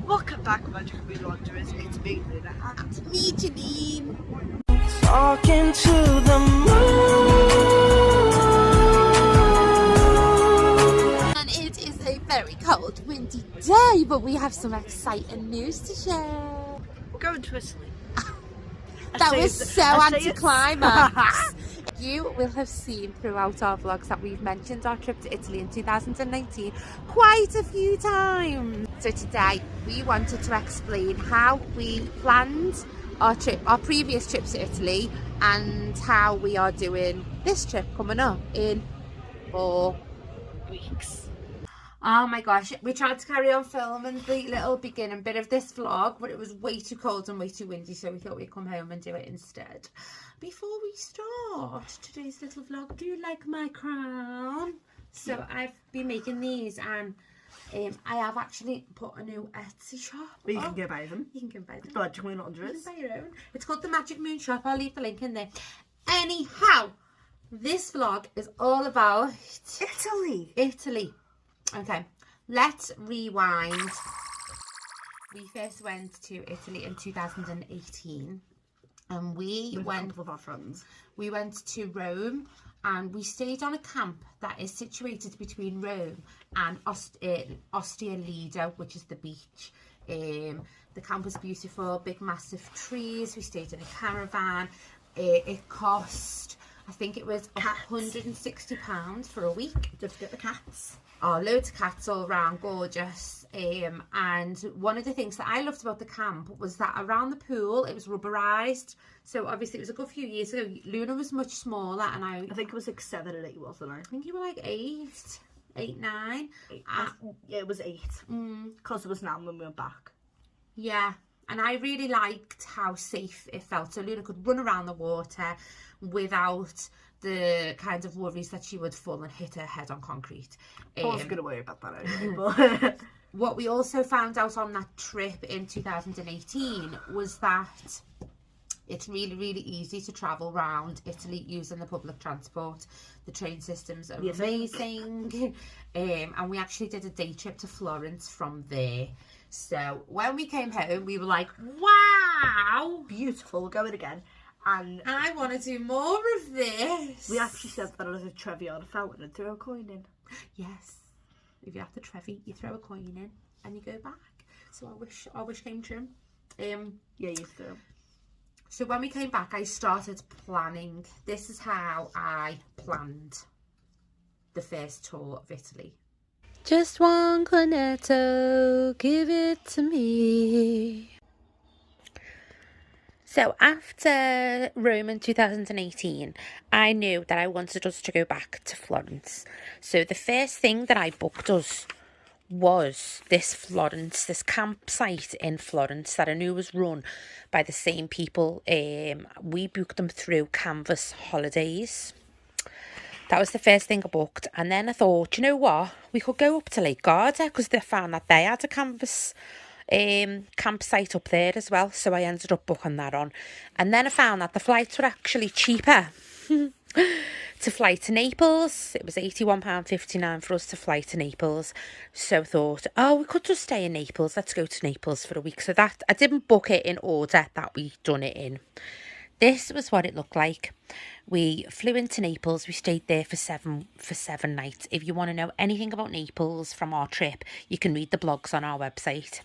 Welcome back, Magic Wanderers. It's me, Luna, and Me, Jeneen. Talking to the moon. And it is a very cold, windy day, but we have some exciting news to share. we're going to Italy. That was so anticlimax. You will have seen throughout our vlogs that we've mentioned our trip to Italy in 2019 quite a few times. So today we wanted to explain how we planned our trip, our previous trips to Italy, and how we are doing this trip coming up in 4 weeks. Oh my gosh, we tried to carry on filming the little beginning bit of this vlog, but it was way too cold and way too windy, so we thought we'd come home and do it instead. Before we start today's little vlog, do you like my crown? So I've been making these, and I have actually put a new Etsy shop. But you can go buy them. You can go buy them. Magic Wanderers. You can buy your own. It's called the Magic Moon Shop. I'll leave the link in there. Anyhow, this vlog is all about Italy. Okay, let's rewind. We first went to Italy in 2018, and we went with our friends. We went to Rome, and we stayed on a camp that is situated between Rome and Ostia Lido, which is the beach. The camp was beautiful, big massive trees. We stayed in a caravan. It cost, I think it was £160 for a week. Just get the cats. Oh, loads of cats all around, gorgeous. And one of the things that I loved about the camp was that around the pool, it was rubberised. So obviously it was a good few years ago. Luna was much smaller, and I think it was like 7 and 8, wasn't I? I think you were like 8, 9. Yeah, it was 8. Because it was 9 when we went back. Yeah, and I really liked how safe it felt. So Luna could run around the water without the kind of worries that she would fall and hit her head on concrete. I wasn't going to worry about that anyway. But what we also found out on that trip in 2018 was that it's really, really easy to travel around Italy using the public transport. The train systems are amazing. And we actually did a day trip to Florence from there. So when we came home, we were like, wow, beautiful, we're going again. And I want to do more of this. We actually said that as a trivia on a fountain and throw a coin in. Yes. If you have the trevy, you throw a coin in and you go back. So our wish came true. Yeah, you do. So when we came back, I started planning. This is how I planned the first tour of Italy. Just one cornetto, give it to me. So after Rome in 2018, I knew that I wanted us to go back to Florence. So the first thing that I booked us was this campsite in Florence that I knew was run by the same people. We booked them through Canvas Holidays. That was the first thing I booked. And then I thought, you know what? We could go up to Lake Garda, because they found that they had a Canvas campsite up there as well, so I ended up booking that on. And then I found that the flights were actually cheaper to fly to Naples. It was £81.59 for us to fly to Naples. So I thought, oh, we could just stay in Naples, let's go to Naples for a week. So that I didn't book it in order that we done it in. This was what it looked like. We flew into Naples. We stayed there for seven nights. If you want to know anything about Naples from our trip, you can read the blogs on our website.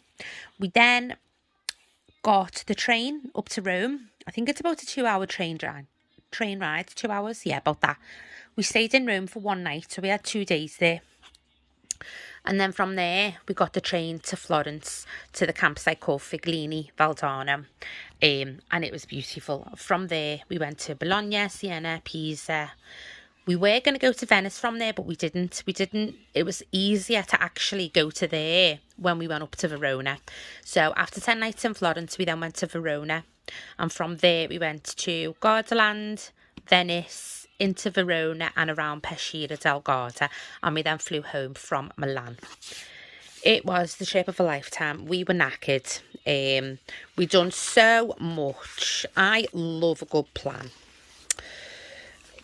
We then got the train up to Rome. I think it's about a 2-hour train ride, 2 hours. Yeah, about that. We stayed in Rome for 1 night, so we had 2 days there. And then from there, we got the train to Florence, to the campsite called Figlini Valdana. And it was beautiful. From there, we went to Bologna, Siena, Pisa. We were going to go to Venice from there, but we didn't. It was easier to actually go to there when we went up to Verona. So after 10 nights in Florence, we then went to Verona. And from there, we went to Gardaland, Venice, into Verona and around Peschiera Del Garda. And we then flew home from Milan. It was the trip of a lifetime. We were knackered. We done so much. I love a good plan.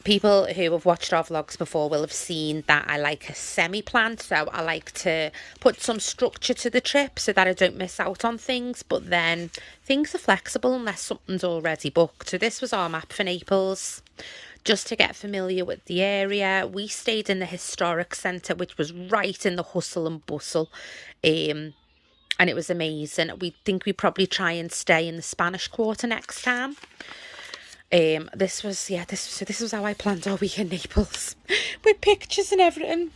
people who have watched our vlogs before will have seen that I like a semi-planned, so I like to put some structure to the trip so that I don't miss out on things, but then things are flexible unless something's already booked. So this was our map for Naples, just to get familiar with the area. We stayed in the historic centre, which was right in the hustle and bustle, and it was amazing. We think we probably try and stay in the Spanish Quarter next time. This was how I planned our week in Naples with pictures and everything.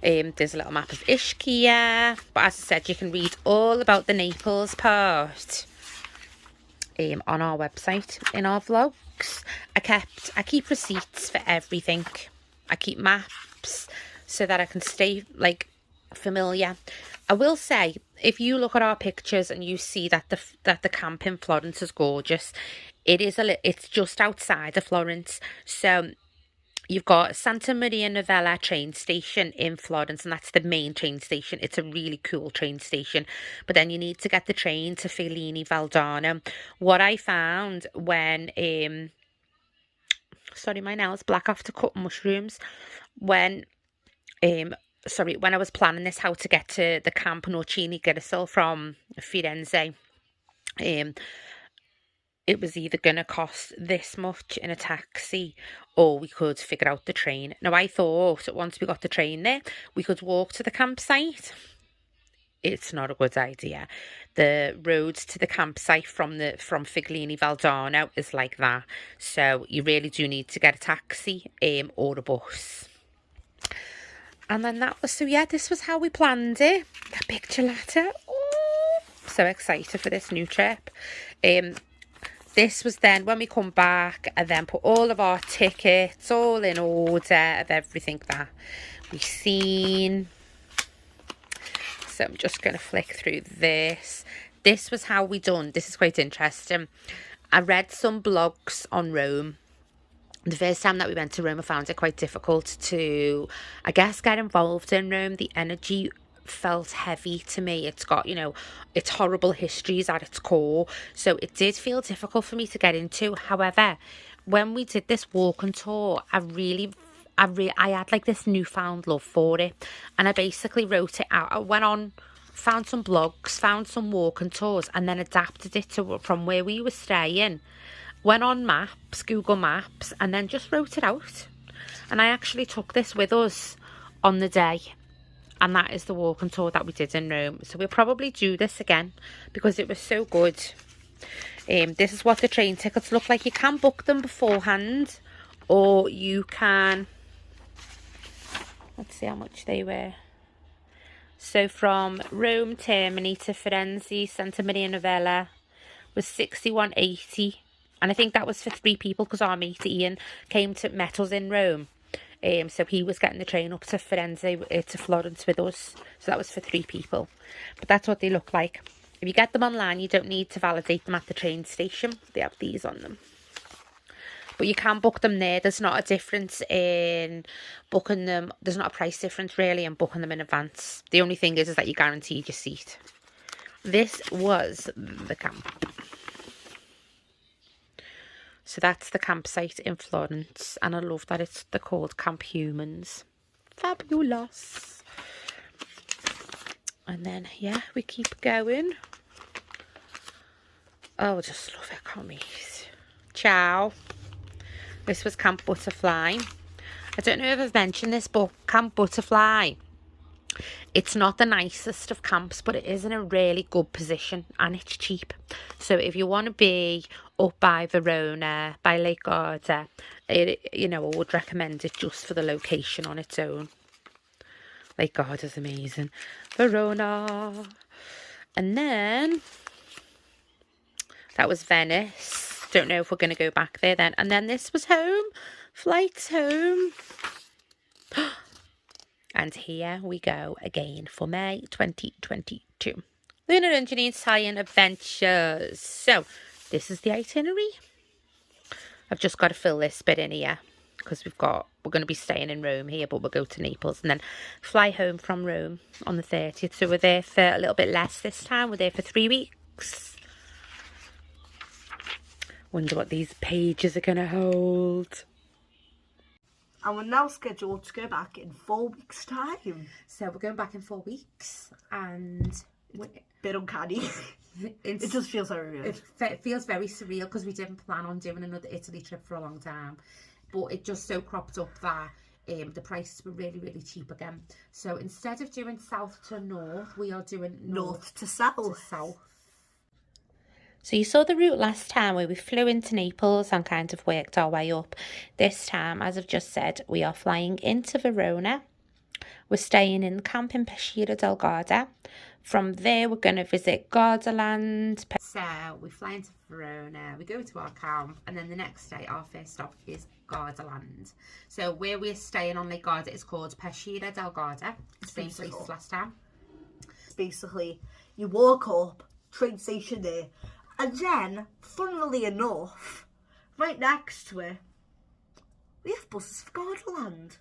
There's a little map of Ischia, but as I said, you can read all about the Naples part on our website in our vlogs. I keep receipts for everything. I keep maps so that I can stay like familiar. I will say, if you look at our pictures and you see that the camp in Florence is gorgeous, it's just outside of Florence. So you've got Santa Maria Novella train station in Florence, and that's the main train station. It's a really cool train station. But then you need to get the train to Fellini Valdarno. What I found when sorry, my nails black after cutting mushrooms. When I was planning this, how to get to the Camp Norcini Girassol from Firenze, it was either going to cost this much in a taxi or we could figure out the train. Now, I thought that once we got the train there, we could walk to the campsite. It's not a good idea. The roads to the campsite from Fellini Valdarno is like that. So you really do need to get a taxi or a bus. And then this was how we planned it. The big gelato. Oh, so excited for this new trip. This was then when we come back and then put all of our tickets all in order of everything that we've seen. So I'm just going to flick through this. This was how we done. This is quite interesting. I read some blogs on Rome. The first time that we went to Rome, I found it quite difficult to, I guess, get involved in Rome. The energy felt heavy to me. It's got, it's horrible histories at its core. So it did feel difficult for me to get into. However, when we did this walking tour, I had like this newfound love for it. And I basically wrote it out. I went on, found some blogs, found some walking tours, and then adapted it from where we were staying. Went on maps, Google Maps, and then just wrote it out. And I actually took this with us on the day. And that is the walking tour that we did in Rome. So we'll probably do this again because it was so good. This is what the train tickets look like. You can book them beforehand, or you can... Let's see how much they were. So from Rome Termini to Firenze, Santa Maria Novella was £61.80. And I think that was for 3 people because our mate Ian met us in Rome. So he was getting the train up to Firenze, to Florence with us. So that was for 3 people. But that's what they look like. If you get them online, you don't need to validate them at the train station. They have these on them. But you can book them there. There's not a difference in booking them. There's not a price difference really in booking them in advance. The only thing is that you guaranteed your seat. This was the camp. So that's the campsite in Florence. And I love that they're called Camp Humans. Fabulous. And then, yeah, we keep going. Oh, I just love it. Can't wait. Ciao. This was Camp Butterfly. I don't know if I've mentioned this, but Camp Butterfly, it's not the nicest of camps, but it is in a really good position and it's cheap. So if you want to be up by Verona, by Lake Garda, I would recommend it just for the location on its own. Lake Garda's amazing. Verona. And then that was Venice. Don't know if we're going to go back there then. And then this was home. Flights home. And here we go again for May 2022. Luna and Jeneen's Italian Adventures. So, this is the itinerary. I've just got to fill this bit in here. Because we're going to be staying in Rome here, but we'll go to Naples. And then fly home from Rome on the 30th. So we're there for a little bit less this time. We're there for 3 weeks. Wonder what these pages are going to hold. And we're now scheduled to go back in 4 weeks' time. So we're going back in 4 weeks, and Bit uncanny. It just feels very weird. It feels very surreal because we didn't plan on doing another Italy trip for a long time, but it just so cropped up that the prices were really, really cheap again. So instead of doing south to north, we are doing North to south. So you saw the route last time where we flew into Naples and kind of worked our way up. This time, as I've just said, we are flying into Verona. We're staying in the camp in Peschiera Del Garda. From there, we're going to visit Gardaland. So we fly into Verona, we go to our camp, and then the next day, our first stop is Gardaland. So where we're staying on Lake Garda is called Peschiera Del Garda. The same place as last time. Basically, you walk up, train station there, and then, funnily enough, right next to it, we have buses for Gardaland.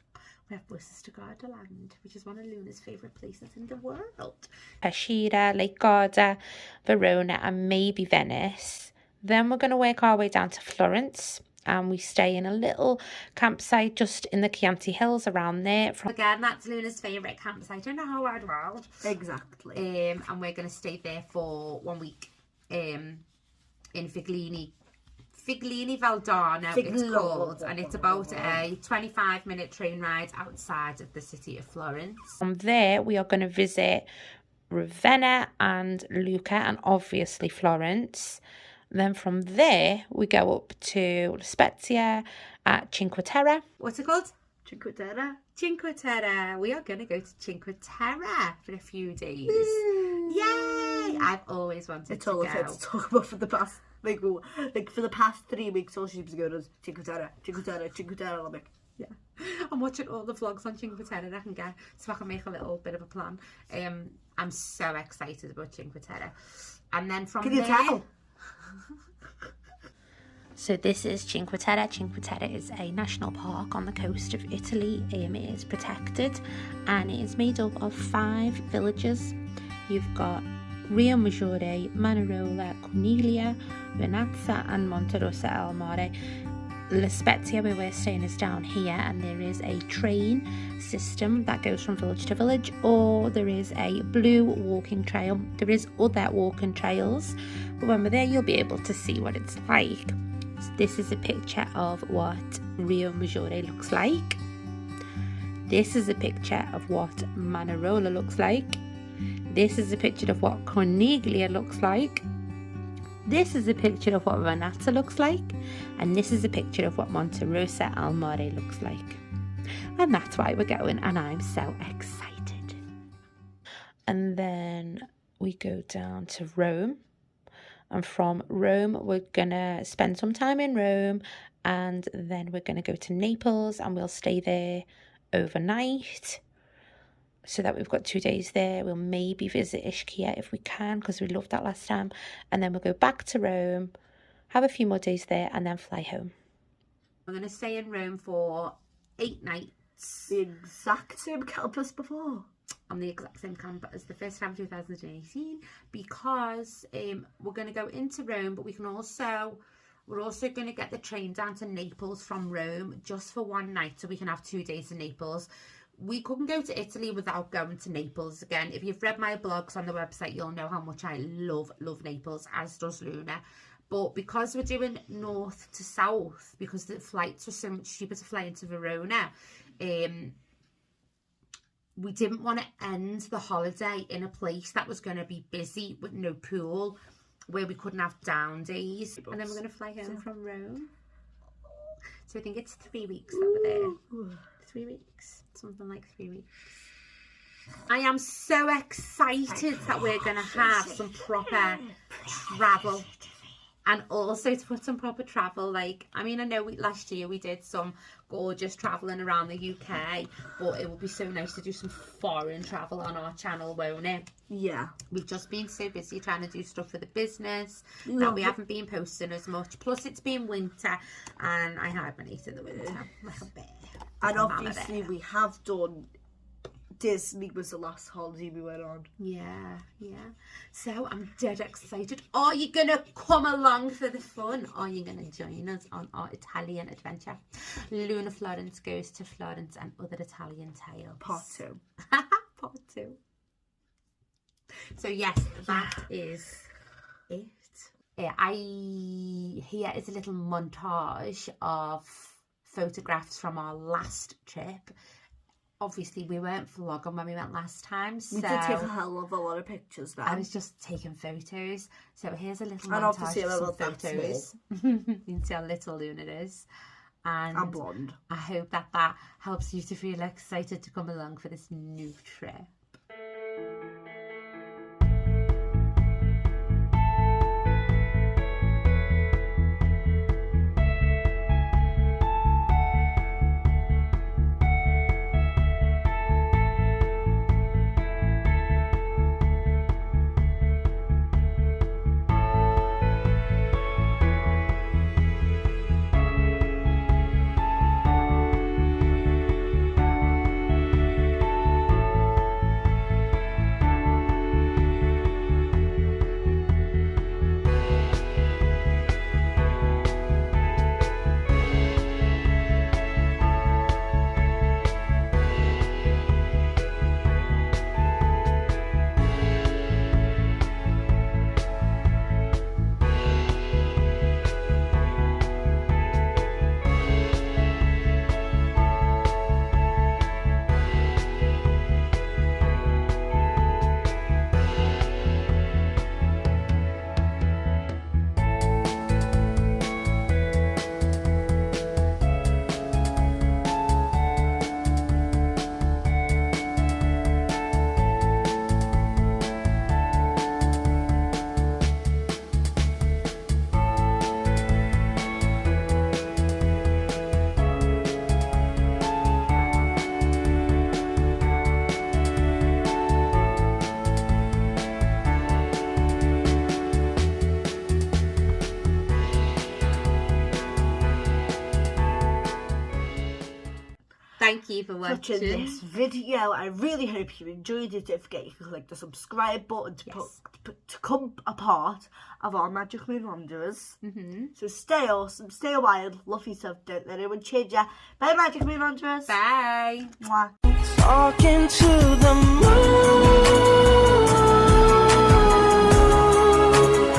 We have buses to Gardaland, which is one of Luna's favourite places in the world. Peschiera, Lake Garda, Verona, and maybe Venice. Then we're going to work our way down to Florence, and we stay in a little campsite just in the Chianti Hills around there. Again, that's Luna's favourite campsite in the whole wide world. Exactly. And we're going to stay there for 1 week in Figline Valdarno, it's called, and it's about a 25-minute train ride outside of the city of Florence. From there, we are going to visit Ravenna and Lucca, and obviously Florence. Then from there, we go up to Spezia at Cinque Terre. What's it called? Cinque Terre. Cinque Terre. We are going to go to Cinque Terre for a few days. Yay! I've always wanted to go. It's all I've had to talk about for the past, for the past 3 weeks. All she's been going is Cinque Terre, Cinque Terre, Cinque Terre. I'm like, yeah. I'm watching all the vlogs on Cinque Terre I can get, so I can make a little bit of a plan. I'm so excited about Cinque Terre. And then from there... Can you tell? So this is Cinque Terre. Cinque Terre is a national park on the coast of Italy. It is protected, and it is made up of 5 villages. You've got Rio Maggiore, Manarola, Cornelia, Venezia, and Monterossa al Mare. La Spezia, where we're staying, is down here, and there is a train system that goes from village to village, or there is a blue walking trail. There is other walking trails, but when we're there, you'll be able to see what it's like. So this is a picture of what Rio Maggiore looks like. This is a picture of what Manarola looks like. This is a picture of what Corniglia looks like. This is a picture of what Venezia looks like. And this is a picture of what Monterossa al Mare looks like. And that's why we're going, and I'm so excited. And then we go down to Rome. And from Rome, we're going to spend some time in Rome. And then we're going to go to Naples, and we'll stay there overnight. So that we've got 2 days there. We'll maybe visit Ischia if we can, because we loved that last time. And then we'll go back to Rome, have a few more days there, and then fly home. We're going to stay in Rome for 8 nights. The exact same camp as before. On the exact same camp as the first time 2018, because we're going to go into Rome, but we're also going to get the train down to Naples from Rome just for 1 night, so we can have 2 days in Naples. We couldn't go to Italy without going to Naples again. If you've read my blogs on the website, you'll know how much I love Naples, as does Luna. But because we're doing north to south, because the flights are so much cheaper to fly into Verona, we didn't want to end the holiday in a place that was going to be busy with no pool, where we couldn't have down days. And then we're going to fly home from Rome. So I think it's 3 weeks that we're there. 3 weeks. Something like 3 weeks. I am so excited that we're going to have some proper travel. And also to put some proper travel, like, I mean, I know last year we did some gorgeous travelling around the UK, but it would be so nice to do some foreign travel on our channel, won't it? Yeah. We've just been so busy trying to do stuff for the business that we haven't been posting as much. Plus, it's been winter, and I hibernate in the winter like a bear. And obviously we have done Disney was the last holiday we went on. Yeah. So I'm dead excited. Are you going to come along for the fun? Are you going to join us on our Italian adventure? Luna Florence goes to Florence and other Italian tales. Part 2. Part 2. So yes, that is it. Here is a little montage of photographs from our last trip. Obviously, we weren't vlogging when we went last time, so We did take a hell of a lot of pictures then. I was just taking photos. So here's a little And montage obviously of I'm some not that photos. You can see how little Luna is. And I'm blonde. I hope that helps you to feel excited to come along for this new trip. Thank you for watching this video. I really hope you enjoyed it. Don't forget you can click the subscribe button to become a part of our Magic Moon Wanderers. So stay awesome, stay wild, love yourself, don't let anyone change you. Bye, Magic Moon Wanderers. Bye. Mwah. Talking to the moon.